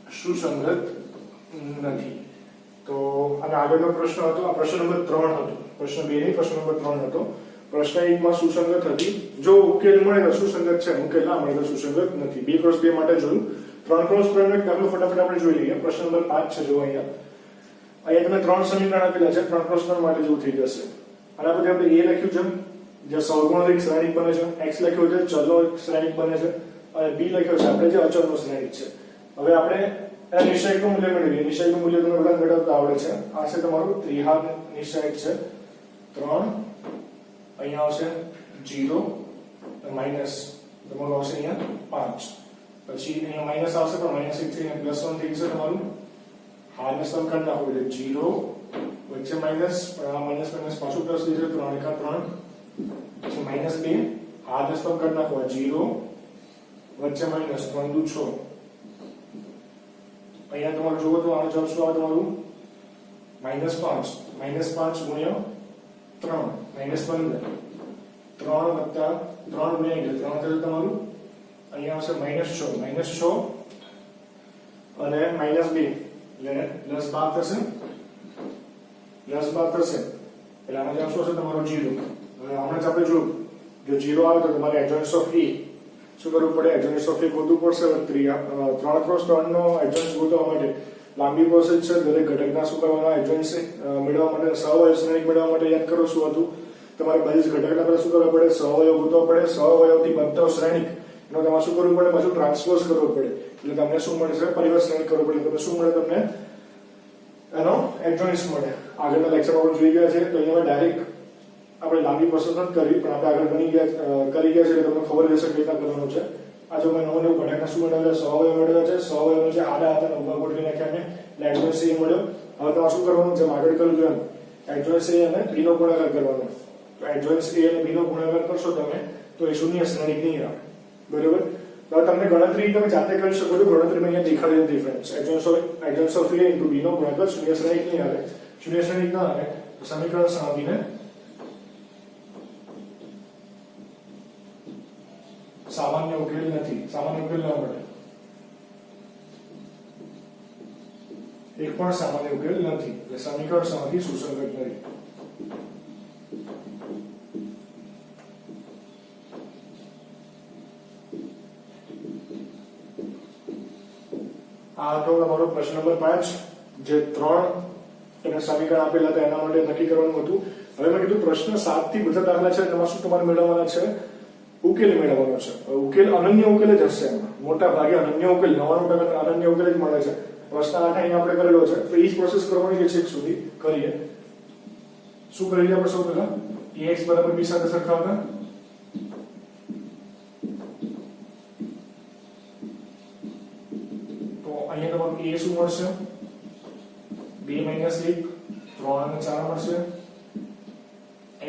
સુસંગત નથી. તો આનો આગળનો પ્રશ્ન હતો. આ પ્રશ્ન નંબર 3 હતો. પ્રશ્ન 2 નહીં, પ્રશ્ન નંબર 3 હતો. પ્રશ્ન 1 માં સુસંગત હતી. જો ઉકેલ મળે તો સુસંગત છે. ઉકેલ ના મળે તો સુસંગત નથી. 2 × 2 માટે જોયું. 3 × 3 નો એક દાખલો ફટાફટ આપણે જોઈ લઈએ. પ્રશ્ન નંબર 5 છે જો અહીંયા. અહીંયા તમે ત્રણ સમીકરણ આપેલા છે, 3 + 3 માટે જેવું થઈ જશે. આના પછી આપણે a લખ્યું છે જે સહગુણક એક શ્રેણિક બને છે, x લખ્યું છે ચલનો એક શ્રેણિક બને છે, અને b લખ્યો છે આપણે જે અચળનો શ્રેણિક છે. હવે આપણે આ નિશ્ચયકનું મૂલ્ય મેળવીએ. નિશ્ચયકનું મૂલ્ય તમને બધા મેળવતા આવડે છે. આ છે તમારું ત્રિહાર નિશ્ચયક છે 3, અહીંયા આવશે 0 માઈનસ તમારું આવશે અહીંયા 5, પછી અહીંયા માઈનસ આવશે પણ માઈનસ 1 થી +1 થઈ જશે તમારું. હારને સમ કરી નાખો એટલે 0 વચ્ચે માઈનસ, પણ આ માઈનસ માઈનસ પાછું પ્લસ થઈ જશે 3 × 3, પછી -2 હારને સમ કરી નાખો 0 વચ્ચે માઈનસ 3 × 6. અહીંયા તમારું જોવો તો આનો જવાબ શું આવે તમારું -5 ગુણ્યા 3 -15 3 વત્તા 3 ગુણ્યા 3 થશે તમારું અહીંયા આવશે -6 અને -2 એટલે +12 થશે, એટલે આનો જવાબ શું હશે તમારો 0. હવે હમણાં જ આપણે જોયું જો 0 આવે તો તમારે એડજોઇન્ટ્સ ઓફ a શું કરવું પડે, એડજોઇન્ટ્સ ઓફ a ગોતવું પડશે. 3 નો એડજોઇન્ટ્સ ગોતવા માટે લાંબી પ્રોસેસ છે. દરેક ઘટકના શું કરવાના એડજોઇન્ટ્સ મેળવવા માટે, સહઅવયવ શ્રેણિક મેળવવા માટે યાદ કરો શું હતું, તમારે બધી જ ઘટકના પર શું કરવા પડે, સહઅવયવ ગોતવા પડે. સહઅવયવથી બનતો શ્રેણિક એનો તમારે શું કરવું પડે, પાછું ટ્રાન્સપોઝ કરવો પડે, એટલે તમને શું મળે છે, પરિવર્ત શ્રેણિક કરવું પડે. તમે શું મળે, તમને એનો એડજોઇન્ટ્સ મળે. આગળના લેક્ચરમાં આપણે જોઈ ગયા છે, તો અહીંયા ડાયરેક્ટ આપણે લાંબી પ્રોસેસ નથી કરવી, પણ આપણે આગળ કરી ગયા છે એટલે તમને ખબર રહેશે કે રીતના કરવાનું છે. આ જો મેં 9 ઘટકના શું મેળવ્યા, સહઅવયવ મેળવ્યા છે. સહઅવયવનો જે આડા હતા ઉભા ગોઠવી નાખ્યા મેં, એટલે એડજોઇન્ટ્સ એ મળ્યો. હવે તમારે શું કરવાનું છે, આગળ કર્યું એમ એડજોઇન્ટ્સ એ અને b નો ગુણાકાર કરવાનો. તો એડજોઇન્ટ્સ a અને b નો ગુણાકાર કરશો તમે તો એ શૂન્ય શ્રેણિક નહીં આવે, બરોબર. હવે તમને ગણતરી તમે જાતે કરી શકો છો. ગણતરીમાં અહીંયા દેખાડેલું ડિફરન્સ એડજોઇન્ટ્સ ઓફ a * b નો ગુણાકાર શૂન્ય શ્રેણિક નહીં આવે. શૂન્ય શ્રેણિક ના આવે તો સમીકરણ સાદીને સામાન્ય ઉકેલ નથી. સામાન્ય ઉકેલ ના મળે, એક પણ સામાન્ય ઉકેલ નથી, એટલે સમીકરણ સમાધિ સુસંગત નથી. આ તો તમારો પ્રશ્ન નંબર 5 જે 3 તમે સમીકરણ આપેલા હતા એના માટે નક્કી કરવાનું હતું. હવે મેં કીધું પ્રશ્ન 7 થી બધા દાખલા છે એમાં શું તમારે મેળવવાના છે, ઉકેલ મેળવવાનો છે. ઉકેલ અનન્ય ઉકેલ જ હશે, એમાં મોટા ભાગે અનન્ય ઉકેલ 99% અનન્ય ઉકેલ જ મળે છે. પ્રશ્ન 8 અહીંયા આપણે કરેલો છે, તો એ જ પ્રોસેસ કરવાની છે છેક સુધી કરીએ. શું કરીએ આપણે સૌ પહેલા ax = b સાથે સરખાવતા. તો અહીંયા તમારું a શું મળશે, 2 - 1 3 અને 4 મળશે.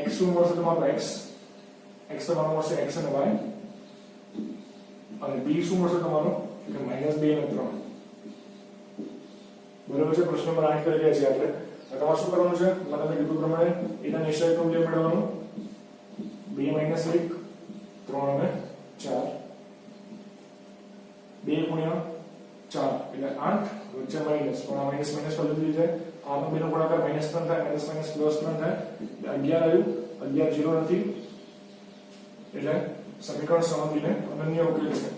x શું મળશે તમારું, x તમારો મળશે x અને y, અને b શું મળશે તમારો કે -2 અને 3. બરાબર છે. પ્રશ્ન નંબર 8 કરી રહ્યા છીએ આપણે. તમારે શું કરવાનું છે, મને તમે કીધું પ્રમાણે એના નિશ્ચયકનું મૂલ્ય મેળવવાનું. 2 - 1 3 અને 4, 2 ગુણ્યા 4 એટલે 8 વચ્ચે માઈનસ, પણ આ માઈનસ માઈનસ પર જતી જાય. આનો બેનો ગુણાકાર -3 થાય, માઈનસ માઈનસ +3 થાય, 11 આવ્યું. 11 0 નથી, એટલે સમીકરણ સમાધિને અનન્ય ઉકેલ છે.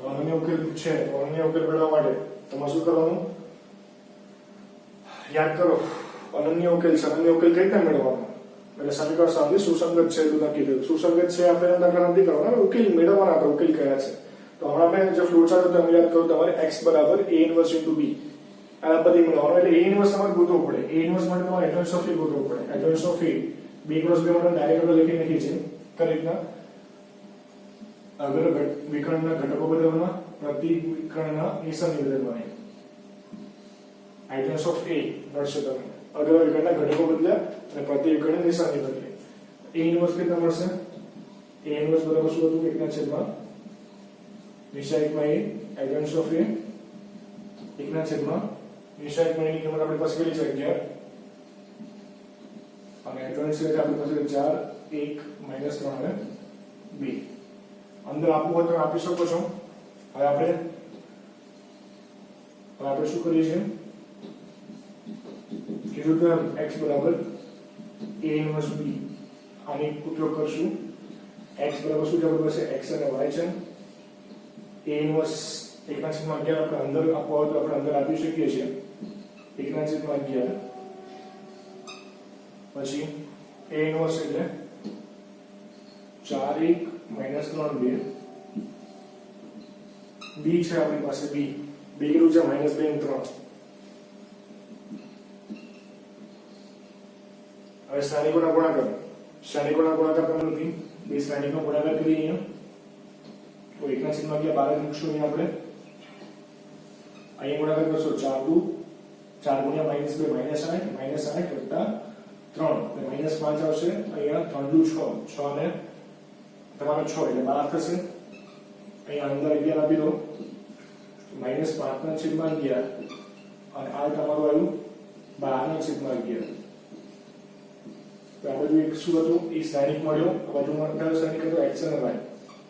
અનન્ય ઉકેલ છે, અનન્ય ઉકેલ મેળવવા માટે તમારે શું કરવાનું, યાદ કરો. અનન્ય ઉકેલ છે, અનન્ય ઉકેલ કઈ રીતે મેળવવાનો, એટલે સમીકરણ સમાધિ સુસંગત છે એટલું નક્કી કર્યું. સુસંગત છે આપણે દાખલા નથી કરવાના, ઉકેલ મેળવવાના. આપણે ઉકેલ કયા છે તો હમણાં મેં જે ફ્લોચાર્ટ હતો તમે યાદ કરો. તમારે x = a * b આ પદ્ધતિ મેળવવાનો, એટલે a ઇન્વર્સ તમારે ગોતવું પડે. a ઇન્વર્સ માટે તમારે એડજોઇન્ટ્સ ઓફ a ગોતવું પડે. એડજોઇન્ટ્સ ઓફ a 2 × 2 માટે ડાયરેક્ટ આપણે લખી નાખીએ છીએ કઈ રીતના, અગર વિકર્ણના ઘટકો બદલવાના, પ્રતિ વિકર્ણના નિશાની બદલવાની. એડજોઇન્ટ્સ ઓફ a મળશે તમને, અગર વિકર્ણના ઘટકો બદલ્યા અને પ્રતિ વિકર્ણની નિશાની બદલી. a ઇન્વર્સ કેટલા મળશે, a ઇન્વર્સ બરાબર શું હતું, 1/, નિશ્ચયકમાં a એડજોઇન્ટ્સ ઓફ a 1/, નિશ્ચયકમાં a ની કિંમત આપણી પાસે કેટલી છે 11, અને એડજોઇન્ટ્સ એટલે આપણી પાસે 4 1 -3 અને 2. અંદર આપવું હોય તો આપી શકો છો. હવે આપણે શું કરીએ છીએ, કીધું તો x = a - b આની ઉપયોગ કરશું. x બરાબર શું જરૂર પડશે x અને y છે a ઇન્વર્સ 1/11 આપણે અંદર આપવો હોય તો આપણે અંદર આપી શકીએ છીએ 1/11 પછી a ઇન્વર્સ એટલે 4 1 - 3 2 b છે આપણી પાસે b કેટલું છે -2 અને 3 હવે શ્રેણીકોના ગુણાકાર કરવાનો નથી બે શ્રેણીનો ગુણાકાર કરીએ અહીંયા તો 1/11 12 મૂકશું અહીંયા આપણે અહીંયા ગુણાકાર કરશો 4 × -2 -8 -8 3 એટલે -5 આવશે અહીંયા 3 × 6 6 ને તમારો 6 એટલે 12 થશે અહીંયા અંદર 11 આપી દો -5/11 અને આ તમારું આવ્યું 12/11 તો આ બધું એક શું હતું એ શ્રેણિક મળ્યો આ બાજુમાં કયો શ્રેણિક હતો x અને y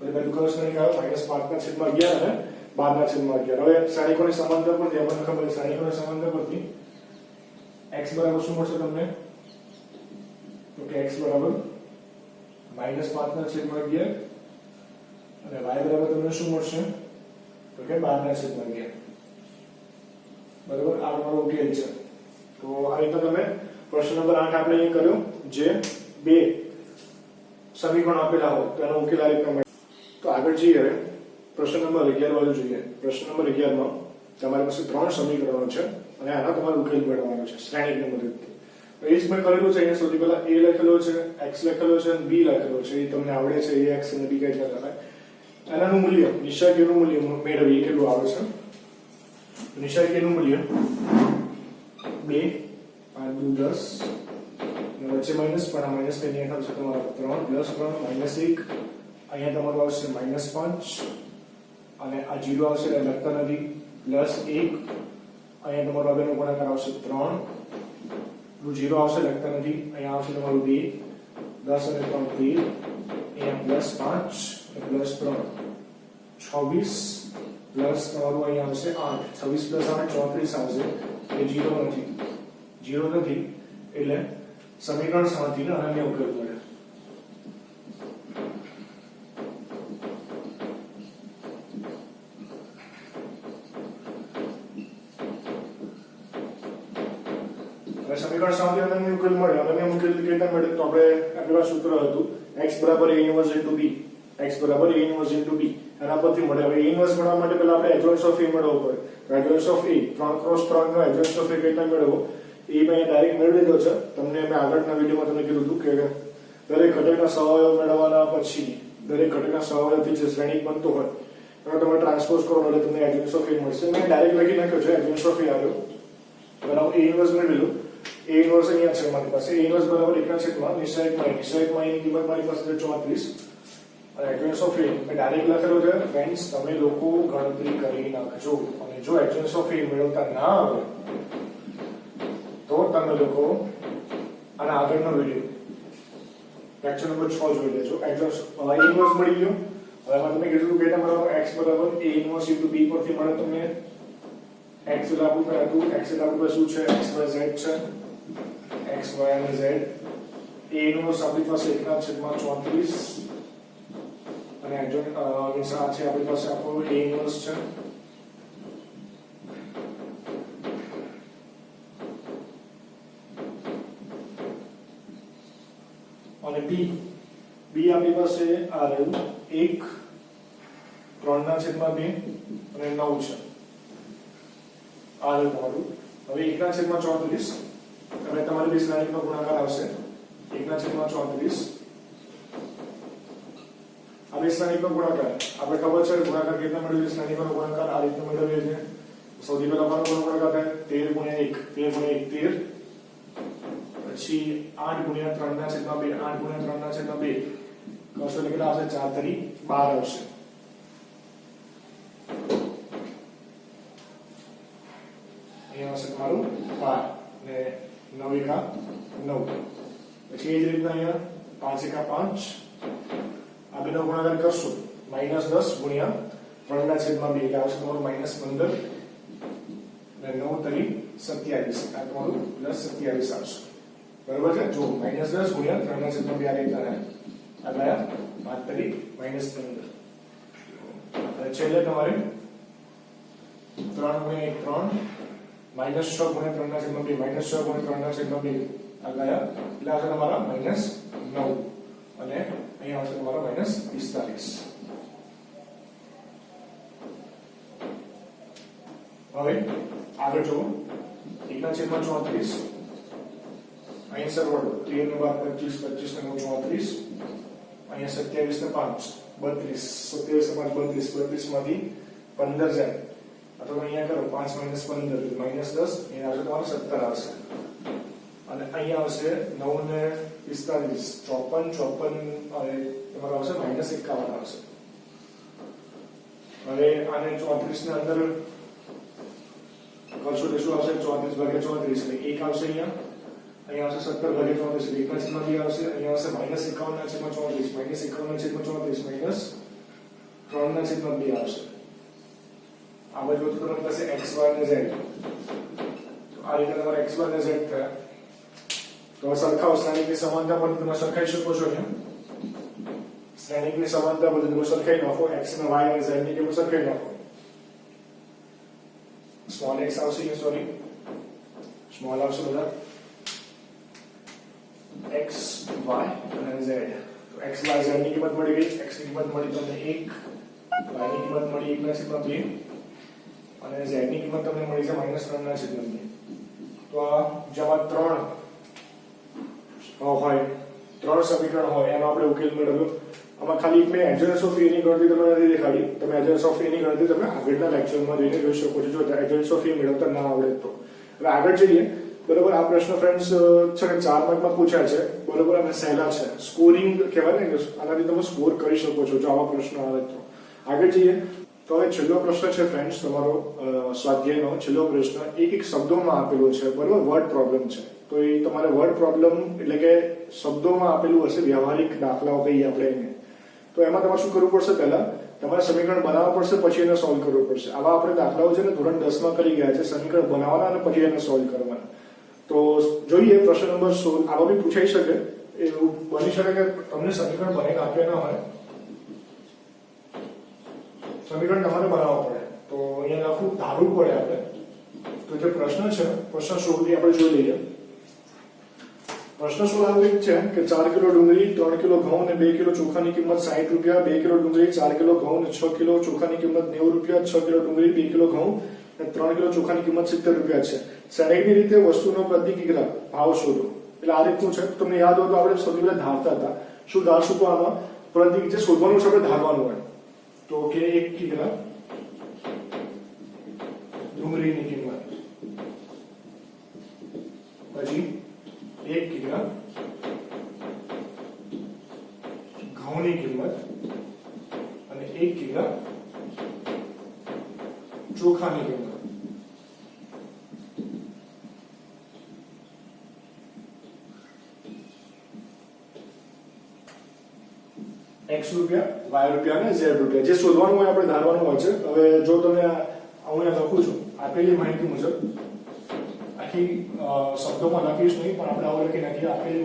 એટલે બધું કયો શ્રેણિક આવ્યો -5/11 અને 12/11 હવે શ્રેણિકોની સમાંતર પરથી આપણને ખબર છે શ્રેણિકોની સમાંતર પરથી x બરાબર શું મળશે તમને તો કે x બરાબર -5/11 અને y બરાબર તમને શું મળશે તો કે 12/11 બરાબર આ તમારો ઉકેલ છે તો આ રીતે તમે પ્રશ્ન નંબર 8 આપણે અહીં કર્યો જે બે સમીકરણ આપેલા હોય તો એનો ઉકેલ આ રીતના મળે તો આગળ જઈએ હવે પ્રશ્ન નંબર 11 વાળું જોઈએ પ્રશ્ન નંબર 11 માં તમારી પાસે ત્રણ સમીકરણો છે અને આનો તમારો ઉકેલ મેળવવાનો છે શ્રેણીની મદદથી તો એ જ મેં કરેલું છે અહીંયા સૌથી પહેલા a લખેલો છે x લખેલો છે અને b લખેલો છે એ તમને આવડે છે a x અને b કઈ રીતે લખાય આનું મૂલ્ય નિશ્ચયનું મૂલ્ય મેળવીએ કેટલું આવે છે નિશ્ચયનું મૂલ્ય 2 5 × 10 વચ્ચે માઈનસ પણ આ માઈનસ કરીને આવશે તમારો 3 +3 -1 અહીંયા તમારું આવશે -5 અને આ 0 આવશે એટલે લખતા નથી +1 અહીંયા તમારો આગળનો ગુણાકાર આવશે 3 નું 0 આવશે લખતા નથી અહીંયા આવશે તમારું 2 10 અને 3 13 અહીંયા +5 અને +3 26 તમારું અહીંયા આવશે 8 26 + 8 34 આવશે એ 0 નથી એટલે સમીકરણ 7 નો અનન્ય ઉકેલ મળે સમીકરણ 7 નો અનન્ય ઉકેલ મળે અનન્ય ઉકેલ કેવી રીતે મળે તો આપણે આપેલા સૂત્ર હતું x = a inverse * b x = a inverse * b એના પરથી મળે હવે a ઇન્વર્સ મળવા માટે પહેલા આપણે એડજોઇન્સ ઓફ a મેળવવો પડે એડજોઇન્સ ઓફ a 3 × 3 નો એડજોઇન્સ ઓફ a કઈ રીતે મેળવવો એ મેં ડાયરેક્ટ મેળવી દીધો છે તમને મેં આગળના વિડિયોમાં તમને કીધું હતું કે દરેક ઘટકના સહઅવયવ મેળવવાના પછી દરેક ઘટકના સહઅવયવથી જે શ્રેણિક બનતો હોય એનો તમે ટ્રાન્સપોઝ કરો એટલે તમને એડજોઇન્સ ઓફ a મળશે મેં ડાયરેક્ટ લખી નાખ્યો છે એડજોઇન્સ ઓફ a આવ્યો બરાબર a ઇન્વર્સ મેળવી લો a ઇન્વર્સ અહીંયા છે મારી પાસે a ઇન્વર્સ બરાબર 1/4 નિશ્ચયકમાં એની કિંમત મારી પાસે છે 34 અને એડજોઇન્સ ઓફ a મેં ડાયરેક્ટ લખેલો છે ફ્રેન્ડ્સ તમે લોકો ગણતરી કરી નાખજો અને જો એડજોઇન્સ ઓફ a મેળવતા ના આવે તો તમે લોકો આના આગળનો વિડિયો લેક્ચર નંબર 6 જોઈ લેજો એડજોઇન્સ y ઇન્વર્સ મળી ગયો હવે તમે કીધું કે તમારો x બરાબર a ઇન્વર્સ * b પરથી મળે તમને x લાગુ હતું x લાગુ શું છે x y z છે x y અને z a ઇન્વર્સ આપણી પાસે 1/34 અને એડજોઇન્ટ મીન્સ આ છે આપણી પાસે આપણો a ઇન્વર્સ છે અને b આપણી પાસે આ રહ્યું 1 3/2 અને 9 છે આ રહ્યું તમારું હવે 1/34 હવે તમારી બે શ્રેણીનો ગુણાકાર આવશે 1/34 આ બે શ્રેણીનો ગુણાકાર આપણે ખબર છે ગુણાકાર કેટલા મેળવીએ શ્રેણીનો ગુણાકાર આ રીતે મેળવીએ છીએ સૌથી પહેલા આપણો ગુણાકાર થાય 13 × 1 પછી 8 × 3/2 8 × 3/2 કરશો એટલે કેટલા આવશે 4 × 3 12 આવશે અહીંયા આવશે તમારું 12 ને 9 × 9 પછી એ જ રીતના અહીંયા 5 × 5 આ બેનો ગુણાકાર કરશો -10 × 3/2 એટલે આવશે તમારું -15 અને 9 × 27 આ તમારું +27 આવશે બરાબર છે જો -10 × 3/2 આ રીતના આ ગયા 5 તરી -15 અને છેલ્લે તમારે 3 ગુણ્યા 1 3 -6 ગુણ્યા 3 ના છેદમાં 2 -6 ગુણ્યા 3 ના છેદમાં 2 આ ગયા એટલે આવશે તમારા -9 અને અહીંયા આવશે તમારા -45. હવે આગળ જુઓ 1 ના છેદમાં 34 અહીંયા સરવાળો 13 ને 12 25 25 ને 9 34 અહીંયા 27 ને 5 32 27 ને 5 32 32 માંથી 15 જાય અથવા અહીંયા કરો 5 - 15 એટલે -10 અહીંયા આવશે તમારો 17 આવશે અને અહીંયા આવશે 9 ને 45 54 અને તમારો આવશે -51 આવશે. હવે આને 34 ને અંદર કરશો એટલે શું આવશે 34 ભાગ્યા 34 એટલે 1 આવશે અહીંયા આવશે 17 ભાગ્યા 34 એટલે 1 ના છેદમાં 2 આવશે અહીંયા આવશે -51 ના છેદમાં 34 -51 ના છેદમાં 34 -3 ના છેદમાં 2 આવશે. આ બાજુ તો તમારી પાસે x y અને z તો આ રીતે તમારા x y અને z થયા તો સરખાવ શ્રેણિકની સમાનતા પણ તમે સરખાઈ શકો છો અહીંયા શ્રેણિકની સમાનતા બધું તમે સરખાઈ નાખો x અને y અને z ની કિંમત સરખાઈ નાખો. સ્મોલ x આવશે અહીંયા સોરી સ્મોલ આવશે બધા x y અને z તો x y z ની કિંમત મળી ગઈ x ની કિંમત મળી તમને 1 y ની કિંમત મળી 1 ના છેદમાં 2 અને z ની કિંમત તમને મળી છે -3 ના છેદમાં 2. તો આ જેમાં 3 હોય 3 સમીકરણ હોય એનો આપણે ઉકેલ મેળવ્યો. આમાં ખાલી મેં એડજન્સ ઓફ a ની ગણતરી તમને નથી દેખાડી. તમે એડજન્સ ઓફ a ની ગણતરી તમે આગળના લેક્ચરમાં જઈને જોઈ શકો છો જો એડજન્સ ઓફ a મેળવતા ના આવડે તો. હવે આગળ જઈએ બરોબર. આ પ્રશ્ન ફ્રેન્ડ્સ છે ને 4 માર્કમાં પૂછાય છે બરોબર અને સહેલા છે સ્કોરિંગ કહેવાય ને આનાથી તમે સ્કોર કરી શકો છો જો આવા પ્રશ્ન આવે તો. આગળ જઈએ તો હવે છેલ્લો પ્રશ્ન છે ફ્રેન્ડ્સ તમારો સ્વાધ્યાયનો છેલ્લો પ્રશ્ન એક શબ્દોમાં આપેલો છે બરોબર વર્ડ પ્રોબ્લેમ છે. તો એ તમારે વર્ડ પ્રોબ્લેમ એટલે કે શબ્દોમાં આપેલું હશે વ્યવહારિક દાખલાઓ કહીએ આપણે એને. તો એમાં તમારે શું કરવું પડશે પહેલા તમારે સમીકરણ બનાવવા પડશે પછી એને સોલ્વ કરવું પડશે. આવા આપણે દાખલાઓ છે ને ધોરણ 10 માં કરી ગયા છે સમીકરણ બનાવવાના અને પછી એને સોલ્વ કરવાના. તો જોઈએ પ્રશ્ન નંબર 16 આવા બી પૂછાઈ શકે એવું બની શકે કે તમને સમીકરણ બનાવીને આપ્યા ના હોય સમીકરણ તમારે બનાવવા પડે તો અહીંયા લખવું ધારવું પડે આપણે. તો જે પ્રશ્ન છે પ્રશ્ન 16 આપણે જોઈ લઈએ. પ્રશ્ન 16 આવું છે કે 4 કિલો ડુંગળી 3 કિલો ઘઉં અને 2 કિલો ચોખાની કિંમત 60 રૂપિયા 2 કિલો ડુંગળી 4 કિલો ઘઉં અને 6 કિલો ચોખાની કિંમત 90 રૂપિયા 6 કિલો ડુંગળી 2 કિલો ઘઉં અને 3 કિલો ચોખાની કિંમત 70 રૂપિયા છે. શ્રેણીની રીતે વસ્તુનો પ્રતિ કિગ્રા ભાવ શોધો. એટલે આ રીતનું છે તમને યાદ હોય તો આપણે સૌથી પહેલા ધારતા હતા. શું ધારશું તો આમાં પ્રતિ જે શોધવાનું છે આપણે ધારવાનું હોય તો કે 1 કિગ્રા ડુંગળીની કિંમત પછી 1 કિગ્રા ઘઉંની કિંમત અને 1 કિગ્રા ચોખાની કિંમત. x રૂપિયા y રૂપિયા અને z રૂપિયા જે શોધવાનું હોય આપણે ધારવાનું હોય છે. હવે જો તમે હું અહીંયા લખું છું આપેલી માહિતી મુજબ આખી શબ્દોમાં લખીશ નહીં પણ આપણે આવું લખી નાખીએ આપેલી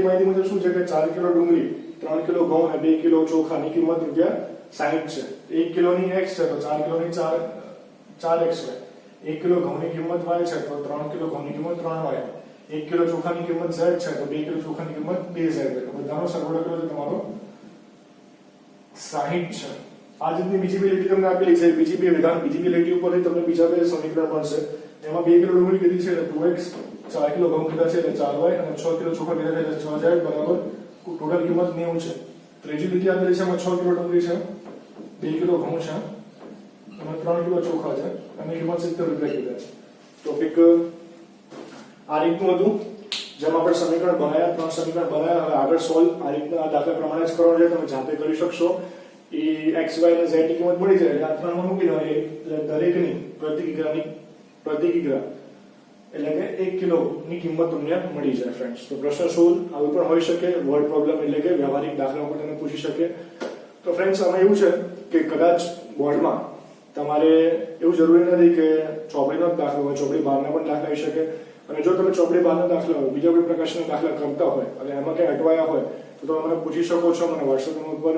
માહિતી મુજબ શું છે કે 4 કિલો ડુંગળી 3 કિલો ઘઉં અને 2 કિલો ચોખાની કિંમત રૂપિયા 60 છે. 1 કિલોની x છે તો 4 કિલોની 4x છે. 1 કિલો ઘઉંની કિંમત y છે તો 3 કિલો ઘઉંની કિંમત 3y. 1 કિલો ચોખાની કિંમત z છે તો 2 કિલો ચોખાની કિંમત 2z. બધાનો સરવાળો કર્યો તો તમારો 60 છે. આ રીતની બીજી બે લીટી તમને આપેલી છે. બીજી બે લીટી ઉપરથી તમને બીજા બે સમીકરણ મળશે. એમાં 2 કિલો ડુંગળી કીધી છે એટલે 2x 4 કિલો ઘઉં કીધા છે એટલે 4y અને 6 કિલો ચોખા કીધા છે એટલે 6z બરાબર ટોટલ કિંમત 90 છે. ત્રીજી લીટી આપેલી છે એમાં 6 કિલો ડુંગળી છે 2 કિલો ઘઉં છે અને 3 કિલો ચોખા છે અને કિંમત 70 રૂપિયા કીધા છે. ટોપિક આ રીતનું હતું જેમ આપણે સમીકરણ બનાવ્યા 3 સમીકરણ બનાવ્યા. હવે આગળ સોલ્વ આ રીતના આ દાખલા પ્રમાણે જ કરવાનો છે. તમે જાતે કરી શકશો. એ x y અને z ની કિંમત મળી જાય એટલે આ ત્રણમાં મૂકી દેવાની એટલે દરેકની પ્રતિ કિગ્રા એટલે કે 1 કિલો ની કિંમત તમને મળી જાય ફ્રેન્ડ્સ. તો પ્રશ્ન સોલ્વ આવું પણ હોઈ શકે વર્ડ પ્રોબ્લેમ એટલે કે વ્યવહારિક દાખલા પણ તમે પૂછી શકે. તો ફ્રેન્ડ્સ આમાં એવું છે કે કદાચ બોર્ડમાં તમારે એવું જરૂરી નથી કે ચોપડીનો જ દાખલો હોય ચોપડી બહારના પણ દાખલા આવી શકે અને જો તમે ચોપડી બહારના દાખલાઓ બીજા કોઈ પ્રકારના દાખલા કરતા હોય અને એમાં કંઈ અટવાયા હોય તો તમે મને પૂછી શકો છો, મને વોટ્સએપ નંબર પર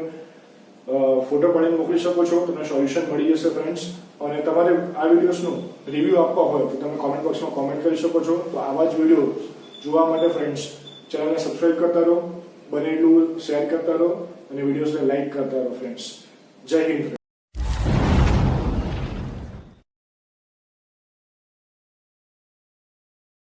ફોટો પાડીને મોકલી શકો છો, તમને સોલ્યુશન મળી જશે ફ્રેન્ડ્સ. અને તમારે આ વિડીયોઝનું રિવ્યુ આપવા હોય તો તમે કોમેન્ટ બોક્સમાં કોમેન્ટ કરી શકો છો. તો આવા જ વિડીયો જોવા માટે ફ્રેન્ડ્સ ચેનલને સબસ્ક્રાઇબ કરતા રહો, બને એટલું શેર કરતા રહો અને વિડીયોઝને લાઈક કરતા રહો ફ્રેન્ડ્સ. જય હિન્દ.